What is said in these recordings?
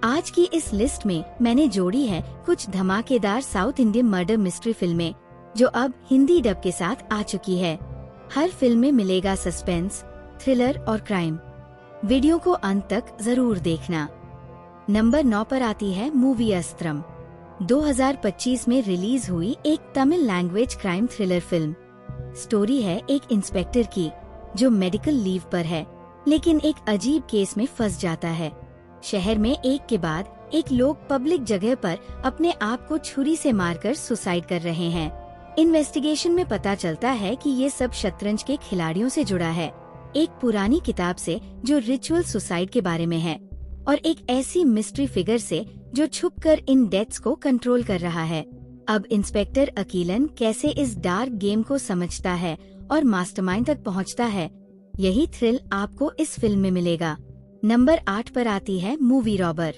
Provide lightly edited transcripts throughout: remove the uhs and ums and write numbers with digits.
आज की इस लिस्ट में मैंने जोड़ी है कुछ धमाकेदार साउथ इंडियन मर्डर मिस्ट्री फिल्में जो अब हिंदी डब के साथ आ चुकी है। हर फिल्म में मिलेगा सस्पेंस, थ्रिलर और क्राइम। वीडियो को अंत तक जरूर देखना। नंबर 9 पर आती है मूवी अस्त्रम। 2025 में रिलीज हुई एक Tamil language crime thriller film. Story है एक इंस्पेक्टर की जो मेडिकल लीव पर है, लेकिन एक अजीब केस में फंस जाता है। शहर में एक के बाद एक लोग पब्लिक जगह पर अपने आप को छुरी से मारकर सुसाइड कर रहे हैं। इन्वेस्टिगेशन में पता चलता है कि ये सब शतरंज के खिलाड़ियों से जुड़ा है, एक पुरानी किताब से जो रिचुअल सुसाइड के बारे में है, और एक ऐसी मिस्ट्री फिगर से जो छुपकर इन डेथ्स को कंट्रोल कर रहा है। अब इंस्पेक्टर अकीलन कैसे इस डार्क गेम को समझता है और मास्टरमाइंड तक पहुंचता है, यही थ्रिल आपको इस फिल्म में मिलेगा। नंबर 8 पर आती है मूवी रॉबर।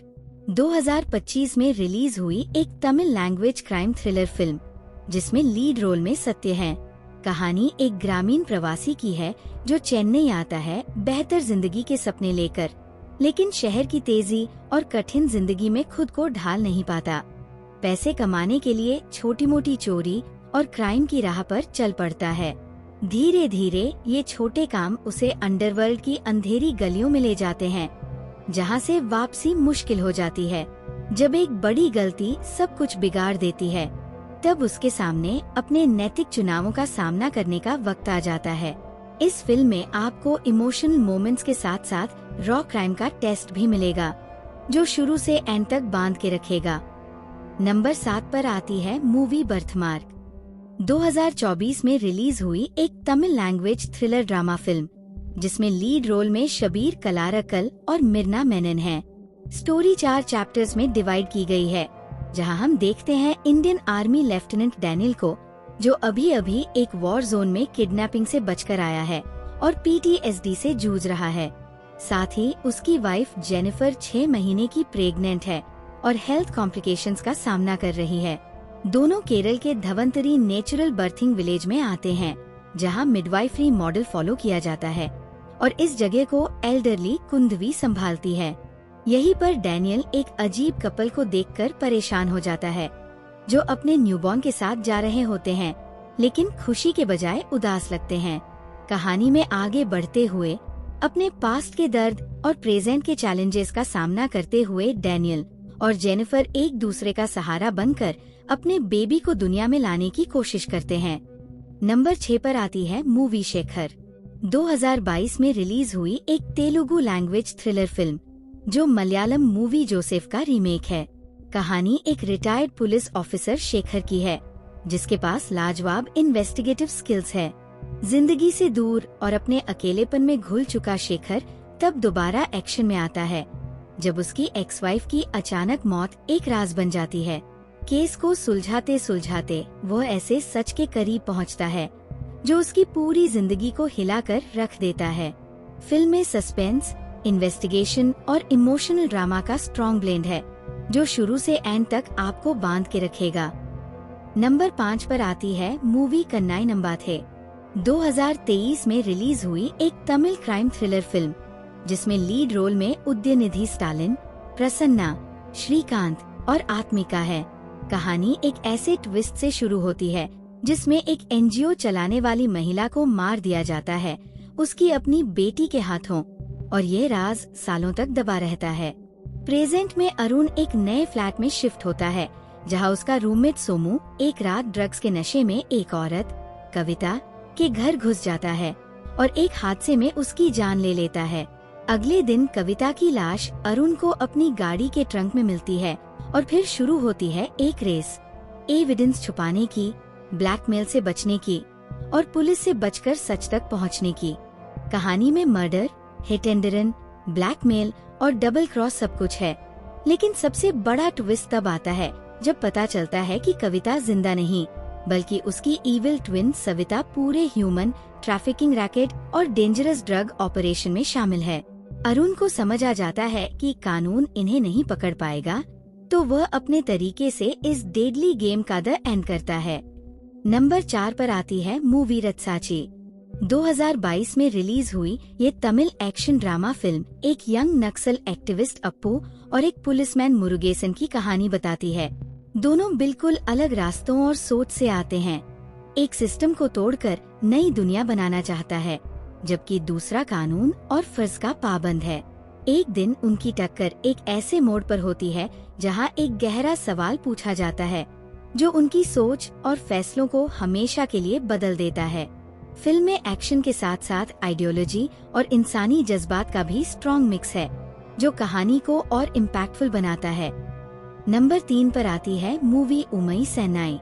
2025 में रिलीज हुई एक Tamil language crime thriller film जिसमें लीड रोल में सत्य है। कहानी एक ग्रामीण प्रवासी की है जो चेन्नई आता है बेहतर जिंदगी के सपने लेकर, लेकिन शहर की तेजी और कठिन जिंदगी में खुद को ढाल नहीं पाता। पैसे कमाने के लिए छोटी मोटी चोरी और क्राइम की राह पर चल पड़ता है। धीरे धीरे ये छोटे काम उसे अंडरवर्ल्ड की अंधेरी गलियों में ले जाते हैं, जहाँ से वापसी मुश्किल हो जाती है। जब एक बड़ी गलती सब कुछ बिगाड़ देती है, तब उसके सामने अपने नैतिक चुनावों का सामना करने का वक्त आ जाता है। इस फिल्म में आपको इमोशनल मोमेंट्स के साथ साथ रॉ क्राइम का टेस्ट भी मिलेगा, जो शुरू से एंड तक बांध के रखेगा। नंबर 7 पर आती है मूवी बर्थमार्क। 2024 में रिलीज हुई एक Tamil language thriller drama film जिसमें लीड रोल में शबीर कलारकल और मिर्ना मेनन हैं। स्टोरी 4 चैप्टर्स में डिवाइड की गई है, जहां हम देखते हैं इंडियन आर्मी लेफ्टिनेंट डैनियल को, जो अभी अभी एक वॉर जोन में किडनैपिंग से बचकर आया है और PTSD से जूझ रहा है। साथ ही उसकी वाइफ जेनिफर 6 महीने की प्रेग्नेंट है और हेल्थ कॉम्प्लिकेशंस का सामना कर रही है। दोनों केरल के धवंतरी नेचुरल बर्थिंग विलेज में आते हैं, जहां मिडवाइफरी मॉडल फॉलो किया जाता है और इस जगह को एल्डरली कुंदवी संभालती है। यहीं पर डैनियल एक अजीब कपल को देखकर परेशान हो जाता है, जो अपने न्यूबॉर्न के साथ जा रहे होते हैं, लेकिन खुशी के बजाय उदास लगते हैं। कहानी में आगे बढ़ते हुए अपने पास्ट के दर्द और प्रेजेंट के चैलेंजेस का सामना करते हुए डैनियल और जेनिफर एक दूसरे का सहारा बनकर अपने बेबी को दुनिया में लाने की कोशिश करते हैं। नंबर 6 पर आती है मूवी शेखर। 2022 में रिलीज हुई एक तेलुगु लैंग्वेज थ्रिलर फिल्म जो मलयालम मूवी जोसेफ का रीमेक है। कहानी एक रिटायर्ड पुलिस ऑफिसर शेखर की है, जिसके पास लाजवाब इन्वेस्टिगेटिव स्किल्स है। जिंदगी से दूर और अपने अकेलेपन में घुल चुका शेखर तब दोबारा एक्शन में आता है जब उसकी एक्स वाइफ की अचानक मौत एक राज बन जाती है। केस को सुलझाते सुलझाते वो ऐसे सच के करीब पहुंचता है जो उसकी पूरी जिंदगी को हिलाकर रख देता है। फिल्म में सस्पेंस, इन्वेस्टिगेशन और इमोशनल ड्रामा का स्ट्रॉन्ग ब्लेंड है, जो शुरू से एंड तक आपको बांध के रखेगा। नंबर 5 पर आती है मूवी कन्नाई नंबाथे। 2023 में रिलीज हुई एक तमिल क्राइम थ्रिलर फिल्म जिसमें लीड रोल में उदयनिधि स्टालिन, प्रसन्ना, श्रीकांत और आत्मिका है। कहानी एक ऐसे ट्विस्ट से शुरू होती है जिसमें एक NGO चलाने वाली महिला को मार दिया जाता है उसकी अपनी बेटी के हाथों, और ये राज सालों तक दबा रहता है। प्रेजेंट में अरुण एक नए फ्लैट में शिफ्ट होता है, जहां उसका रूममेट सोमू एक रात ड्रग्स के नशे में एक औरत, कविता, के घर घुस जाता है और एक हादसे में उसकी जान ले लेता है। अगले दिन कविता की लाश अरुण को अपनी गाड़ी के ट्रंक में मिलती है और फिर शुरू होती है एक रेस, एविडेंस छुपाने की, ब्लैकमेल से बचने की और पुलिस से बचकर सच तक पहुंचने की। कहानी में murder, hit and run, blackmail और डबल क्रॉस सब कुछ है, लेकिन सबसे बड़ा ट्विस्ट तब आता है जब पता चलता है कि कविता जिंदा नहीं, बल्कि उसकी इविल ट्विन सविता पूरे ह्यूमन ट्रैफिकिंग रैकेट और डेंजरस ड्रग ऑपरेशन में शामिल है। अरुण को समझ आ जाता है कि कानून इन्हें नहीं पकड़ पाएगा, तो वह अपने तरीके से इस डेडली गेम का द एंड करता है। नंबर 4 पर आती है मूवी रत्साची। 2022 में रिलीज हुई ये तमिल एक्शन ड्रामा फिल्म एक यंग नक्सल एक्टिविस्ट अप्पू और एक पुलिसमैन मुरुगेसन की कहानी बताती है। दोनों बिल्कुल अलग रास्तों और सोच से आते हैं। एक सिस्टम को तोड़कर नई दुनिया बनाना चाहता है, जबकि दूसरा कानून और फर्ज का पाबंद है। एक दिन उनकी टक्कर एक ऐसे मोड़ पर होती है जहां एक गहरा सवाल पूछा जाता है, जो उनकी सोच और फैसलों को हमेशा के लिए बदल देता है। फिल्म में एक्शन के साथ साथ आइडियोलॉजी और इंसानी जज्बात का भी स्ट्रॉन्ग मिक्स है, जो कहानी को और इम्पैक्टफुल बनाता है। नंबर 3 पर आती है मूवी उमई सेन्नाई।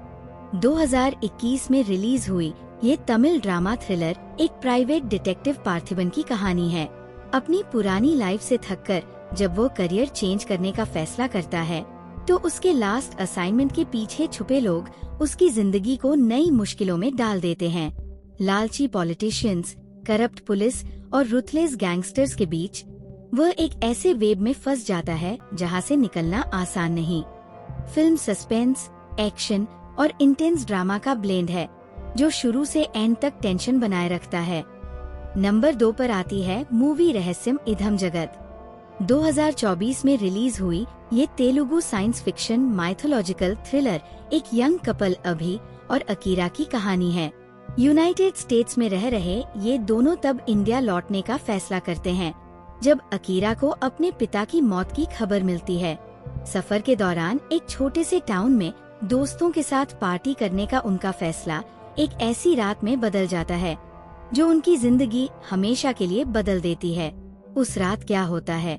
2021 में रिलीज हुई ये तमिल ड्रामा थ्रिलर एक प्राइवेट डिटेक्टिव पार्थिबन की कहानी है। अपनी पुरानी लाइफ से थककर जब वो करियर चेंज करने का फैसला करता है, तो उसके लास्ट असाइनमेंट के पीछे छुपे लोग उसकी जिंदगी को नई मुश्किलों में डाल देते हैं। लालची पॉलिटिशियंस, करप्ट पुलिस और रुथलेस गैंगस्टर्स के बीच वह एक ऐसे वेब में फंस जाता है जहां से निकलना आसान नहीं। फिल्म सस्पेंस, एक्शन और इंटेंस ड्रामा का ब्लेंड है, जो शुरू से एंड तक टेंशन बनाए रखता है। नंबर 2 पर आती है मूवी रहस्यम इधम जगत। 2024 में रिलीज हुई ये Telugu science fiction mythological thriller एक यंग कपल अभी और अकीरा की कहानी है। यूनाइटेड स्टेट्स में रह रहे ये दोनों तब इंडिया लौटने का फैसला करते हैं, जब अकीरा को अपने पिता की मौत की खबर मिलती है। सफर के दौरान एक छोटे से टाउन में दोस्तों के साथ पार्टी करने का उनका फैसला एक ऐसी रात में बदल जाता है, जो उनकी जिंदगी हमेशा के लिए बदल देती है। उस रात क्या होता है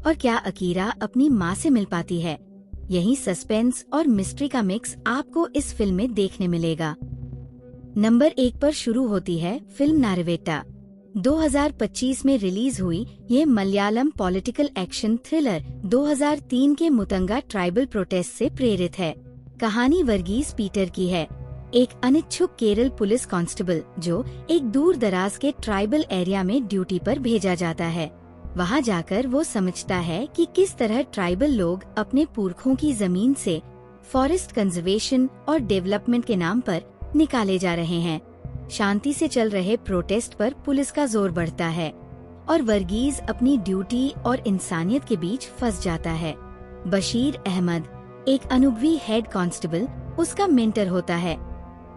और क्या अकीरा अपनी माँ से मिल पाती है? यही सस्पेंस और मिस्ट्री का मिक्स आपको इस फिल्म में देखने मिलेगा। नंबर 1 पर शुरू होती है फिल्म नारवेटा। 2025 में रिलीज हुई ये मलयालम पॉलिटिकल एक्शन थ्रिलर 2003 के मुतंगा ट्राइबल प्रोटेस्ट से प्रेरित है। कहानी वर्गीस पीटर की है, एक अनिच्छुक केरल पुलिस कांस्टेबल जो एक दूर दराज के ट्राइबल एरिया में ड्यूटी पर भेजा जाता है। वहां जाकर वो समझता है कि किस तरह ट्राइबल लोग अपने पुरखों की जमीन से फॉरेस्ट कंजर्वेशन और डेवलपमेंट के नाम पर निकाले जा रहे हैं। शांति से चल रहे प्रोटेस्ट पर पुलिस का जोर बढ़ता है और वर्गीज अपनी ड्यूटी और इंसानियत के बीच फंस जाता है। बशीर अहमद, एक अनुभवी हेड कांस्टेबल, उसका मेंटर होता है,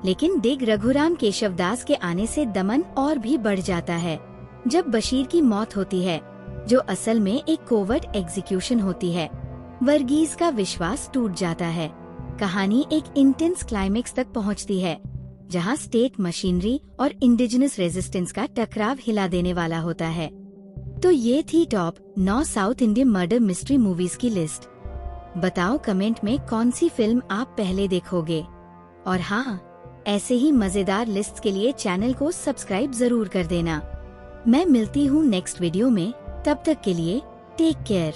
लेकिन डिग रघुराम केशवदास के आने से दमन और भी बढ़ जाता है। जब बशीर की मौत होती है, जो असल में एक कोवर्ट एग्जीक्यूशन होती है, वर्गीज का विश्वास टूट जाता है। कहानी एक इंटेंस क्लाइमेक्स तक पहुंचती है, जहां स्टेट मशीनरी और इंडिजिनस रेजिस्टेंस का टकराव हिला देने वाला होता है। तो ये थी top 9 south Indian murder mystery movies की लिस्ट। बताओ कमेंट में कौन सी फिल्म आप पहले देखोगे। और हाँ, ऐसे ही मजेदार लिस्ट्स के लिए चैनल को सब्सक्राइब जरूर कर देना। मैं मिलती हूँ नेक्स्ट वीडियो में, तब तक के लिए टेक केयर।